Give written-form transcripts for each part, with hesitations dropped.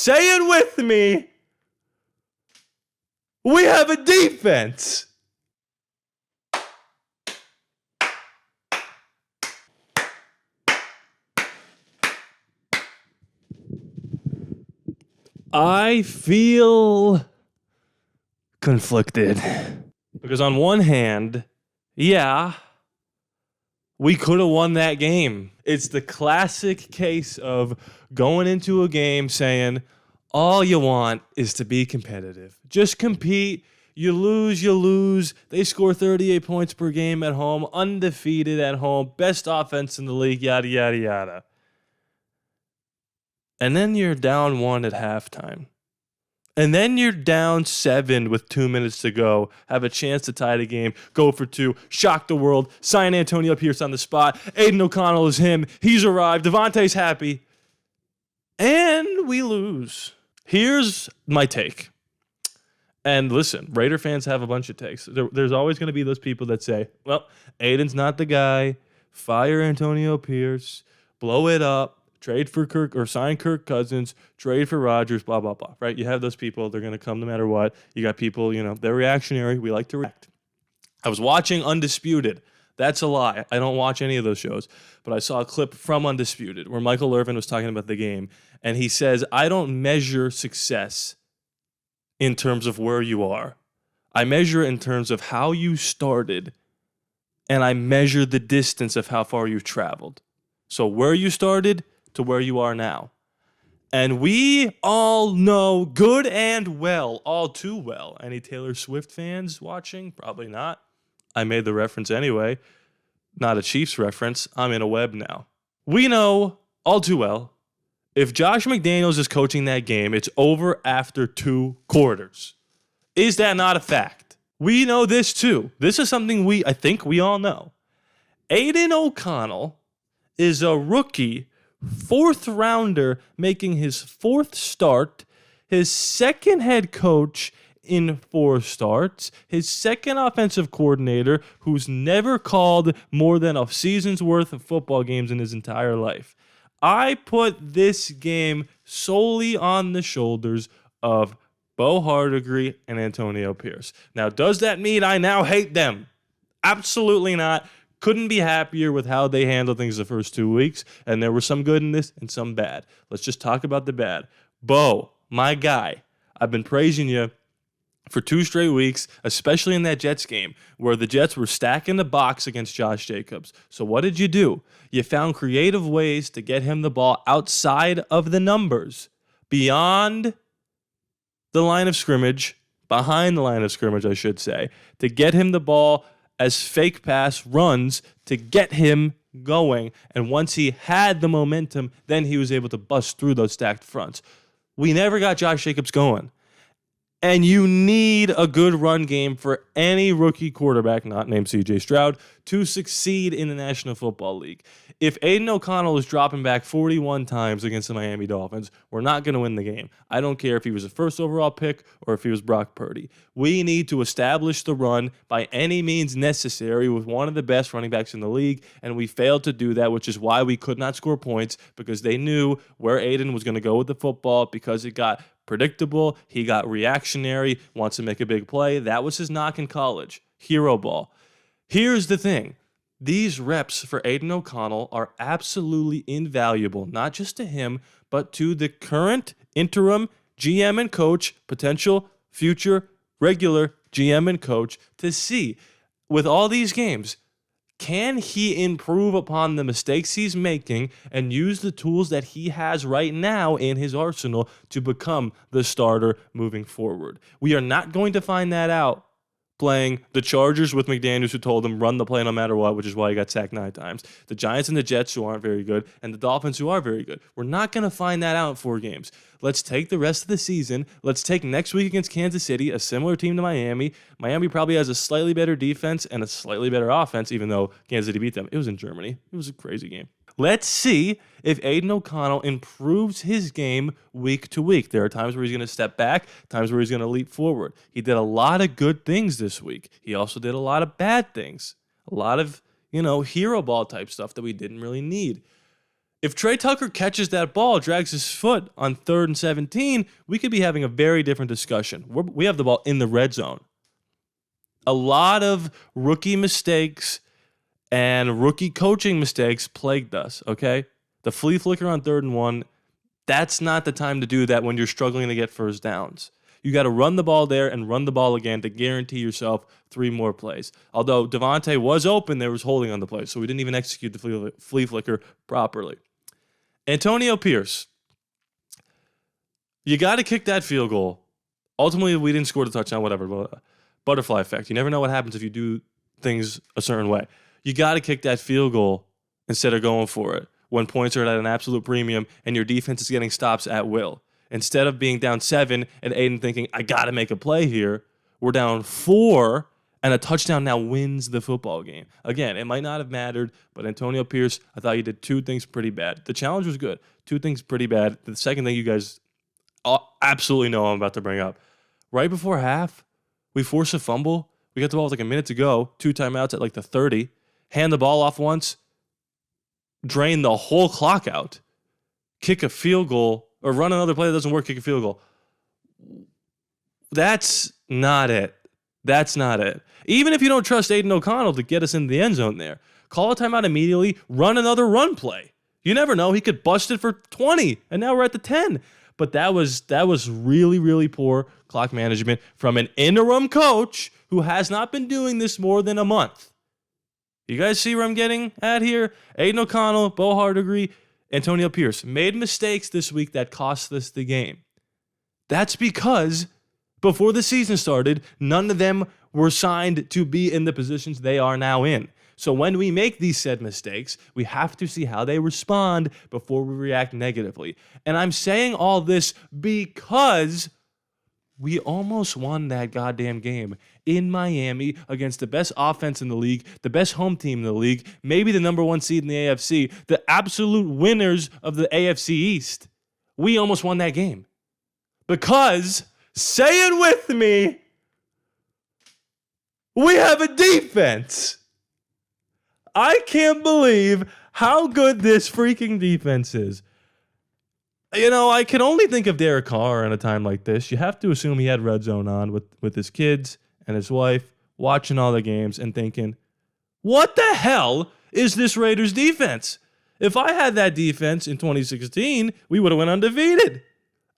Say it with me. We have a defense. I feel conflicted. Because on one hand, yeah, we could have won that game. It's the classic case of going into a game saying, all you want is to be competitive. Just compete. You lose. They score 38 points per game at home, undefeated at home, best offense in the league, yada, yada, yada. And then you're down 1 at halftime. And then you're down 7 with 2 minutes to go, have a chance to tie the game, go for 2, shock the world, sign Antonio Pierce on the spot. Aiden O'Connell is him. He's arrived. Devontae's happy. And we lose. Here's my take. And listen, Raider fans have a bunch of takes. There's always going to be those people that say, well, Aiden's not the guy. Fire Antonio Pierce. Blow it up. Trade for Kirk or sign Kirk Cousins, trade for Rodgers, blah, blah, blah, right? You have those people. They're going to come no matter what. You got people, they're reactionary. We like to react. I was watching Undisputed. That's a lie. I don't watch any of those shows. But I saw a clip from Undisputed where Michael Irvin was talking about the game. And he says, I don't measure success in terms of where you are. I measure it in terms of how you started. And I measure the distance of how far you've traveled. So where you started to where you are now. And we all know good and well, all too well. Any Taylor Swift fans watching? Probably not. I made the reference anyway. Not a Chiefs reference. I'm in a web now. We know all too well, if Josh McDaniels is coaching that game, it's over after 2 quarters. Is that not a fact? We know this too. This is something I think we all know. Aiden O'Connell is a rookie 4th rounder making his 4th start, his 2nd head coach in 4 starts, his 2nd offensive coordinator who's never called more than a season's worth of football games in his entire life. I put this game solely on the shoulders of Bo Hardigree and Antonio Pierce. Now, does that mean I now hate them? Absolutely not. Couldn't be happier with how they handled things the first 2 weeks, and there was some good in this and some bad. Let's just talk about the bad. Bo, my guy, I've been praising you for 2 straight weeks, especially in that Jets game, where the Jets were stacking the box against Josh Jacobs. So what did you do? You found creative ways to get him the ball outside of the numbers, beyond the line of scrimmage, behind the line of scrimmage, I should say, to get him the ball as fake pass runs to get him going. And once he had the momentum, then he was able to bust through those stacked fronts. We never got Josh Jacobs going. And you need a good run game for any rookie quarterback, not named C.J. Stroud, to succeed in the National Football League. If Aiden O'Connell is dropping back 41 times against the Miami Dolphins, we're not going to win the game. I don't care if he was a 1st overall pick or if he was Brock Purdy. We need to establish the run by any means necessary with one of the best running backs in the league, and we failed to do that, which is why we could not score points, because they knew where Aiden was going to go with the football, because it got predictable, he got reactionary, wants to make a big play. That was his knock in college. Hero ball. Here's the thing. These reps for Aiden O'Connell are absolutely invaluable, not just to him, but to the current interim GM and coach, potential future regular GM and coach, to see, with all these games, can he improve upon the mistakes he's making and use the tools that he has right now in his arsenal to become the starter moving forward? We are not going to find that out playing the Chargers with McDaniels, who told him run the play no matter what, which is why he got sacked 9 times. The Giants and the Jets, who aren't very good, and the Dolphins, who are very good. We're not going to find that out in 4 games. Let's take the rest of the season. Let's take next week against Kansas City, a similar team to Miami. Miami probably has a slightly better defense and a slightly better offense, even though Kansas City beat them. It was in Germany. It was a crazy game. Let's see if Aiden O'Connell improves his game week to week. There are times where he's going to step back, times where he's going to leap forward. He did a lot of good things this week. He also did a lot of bad things. A lot of, hero ball type stuff that we didn't really need. If Trey Tucker catches that ball, drags his foot on 3rd and 17, we could be having a very different discussion. We have the ball in the red zone. A lot of rookie mistakes and rookie coaching mistakes plagued us, okay? The flea flicker on 3rd and 1, that's not the time to do that when you're struggling to get first downs. You got to run the ball there and run the ball again to guarantee yourself 3 more plays. Although Devontae was open, there was holding on the play, so we didn't even execute the flea flicker properly. Antonio Pierce, you got to kick that field goal. Ultimately, we didn't score the touchdown, whatever. But butterfly effect. You never know what happens if you do things a certain way. You got to kick that field goal instead of going for it when points are at an absolute premium and your defense is getting stops at will. Instead of being down 7 and Aiden thinking, I got to make a play here, we're down 4 and a touchdown now wins the football game. Again, it might not have mattered, but Antonio Pierce, I thought you did 2 things pretty bad. The challenge was good. 2 things pretty bad. The second thing you guys absolutely know I'm about to bring up. Right before half, we force a fumble. We got the ball with like a minute to go, 2 timeouts at like the 30. Hand the ball off once, drain the whole clock out, kick a field goal, or run another play that doesn't work, kick a field goal. That's not it. That's not it. Even if you don't trust Aiden O'Connell to get us into the end zone there, call a timeout immediately, run another run play. You never know. He could bust it for 20, and now we're at the 10. But that was really, really poor clock management from an interim coach who has not been doing this more than a month. You guys see where I'm getting at here? Aiden O'Connell, Bo Hardigree, Antonio Pierce made mistakes this week that cost us the game. That's because before the season started, none of them were signed to be in the positions they are now in. So when we make these said mistakes, we have to see how they respond before we react negatively. And I'm saying all this because we almost won that goddamn game in Miami against the best offense in the league, the best home team in the league, maybe the number 1 seed in the AFC, the absolute winners of the AFC East. We almost won that game. Because, say it with me, we have a defense. I can't believe how good this freaking defense is. You know, I can only think of Derek Carr in a time like this. You have to assume he had red zone on with his kids and his wife, watching all the games and thinking, what the hell is this Raiders defense? If I had that defense in 2016, we would have went undefeated.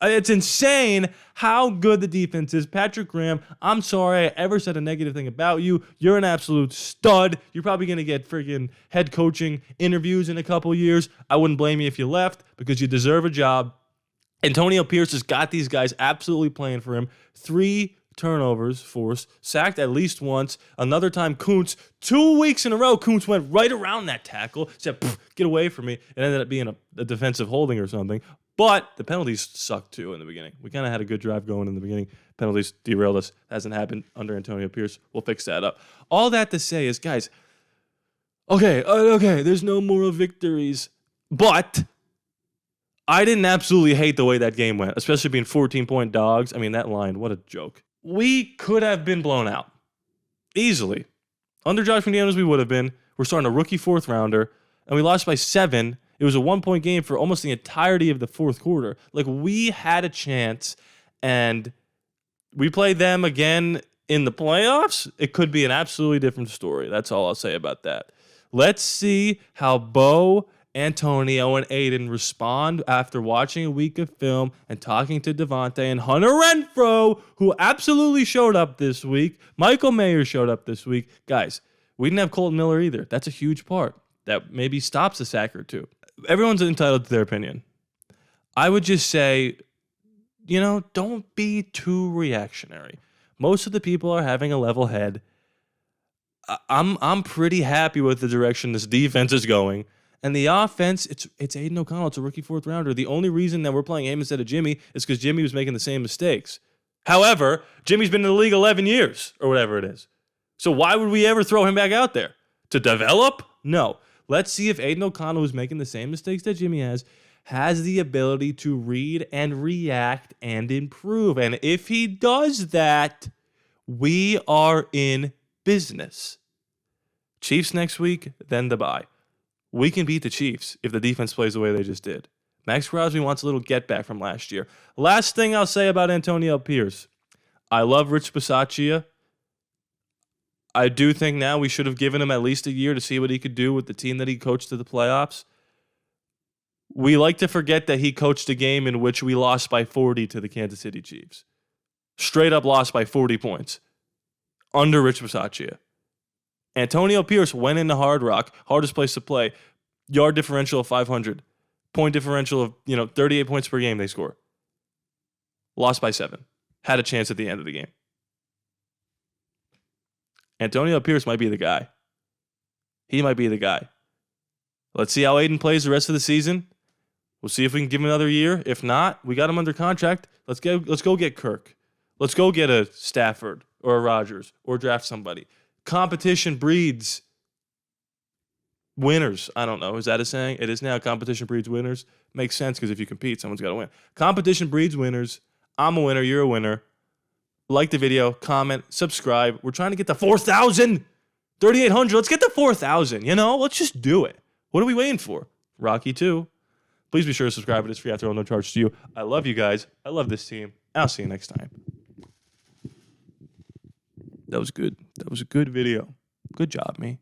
It's insane how good the defense is. Patrick Graham, I'm sorry I ever said a negative thing about you. You're an absolute stud. You're probably going to get friggin' head coaching interviews in a couple years. I wouldn't blame you if you left because you deserve a job. Antonio Pierce has got these guys absolutely playing for him. 3 turnovers forced, sacked at least once. Another time, Kuntz, 2 weeks in a row, Kuntz went right around that tackle, said, get away from me. It ended up being a defensive holding or something. But the penalties sucked too in the beginning. We kind of had a good drive going in the beginning. Penalties derailed us. Hasn't happened under Antonio Pierce. We'll fix that up. All that to say is, guys, okay, there's no moral victories. But I didn't absolutely hate the way that game went, especially being 14-point dogs. I mean, that line, what a joke. We could have been blown out easily. Under Josh McDaniels, we would have been. We're starting a rookie 4th rounder, and we lost by 7. It was a 1-point game for almost the entirety of the 4th quarter. Like, we had a chance, and we played them again in the playoffs. It could be an absolutely different story. That's all I'll say about that. Let's see how Bo, Antonio, and Aiden respond after watching a week of film and talking to Devontae and Hunter Renfrow, who absolutely showed up this week. Michael Mayer showed up this week. Guys, we didn't have Colton Miller either. That's a huge part. That maybe stops a sack or 2. Everyone's entitled to their opinion. I would just say, don't be too reactionary. Most of the people are having a level head. I'm pretty happy with the direction this defense is going. And the offense, it's Aiden O'Connell. It's a rookie 4th rounder. The only reason that we're playing him instead of Jimmy is because Jimmy was making the same mistakes. However, Jimmy's been in the league 11 years or whatever it is. So why would we ever throw him back out there? To develop? No. Let's see if Aiden O'Connell, who's making the same mistakes that Jimmy has the ability to read and react and improve. And if he does that, we are in business. Chiefs next week, then the bye. we can beat the Chiefs if the defense plays the way they just did. Max Crosby wants a little get back from last year. Last thing I'll say about Antonio Pierce. I love Rich Bisaccia. I do think now we should have given him at least a year to see what he could do with the team that he coached to the playoffs. We like to forget that he coached a game in which we lost by 40 to the Kansas City Chiefs. Straight up lost by 40 points under Rich Bisaccia. Antonio Pierce went into Hard Rock, hardest place to play, yard differential of 500, point differential of 38 points per game they score. Lost by 7. Had a chance at the end of the game. Antonio Pierce might be the guy. He might be the guy. Let's see how Aiden plays the rest of the season. We'll see if we can give him another year. If not, we got him under contract. Let's go get Kirk. Let's go get a Stafford or a Rodgers or draft somebody. Competition breeds winners. I don't know. Is that a saying? It is now. Competition breeds winners. Makes sense because if you compete, someone's got to win. Competition breeds winners. I'm a winner. You're a winner. Like the video, comment, subscribe. We're trying to get to 4,000, 3,800. Let's get to 4,000. Let's just do it. What are we waiting for? Rocky 2. Please be sure to subscribe. It is free after all, no charge to you. I love you guys. I love this team. I'll see you next time. That was good. That was a good video. Good job, me.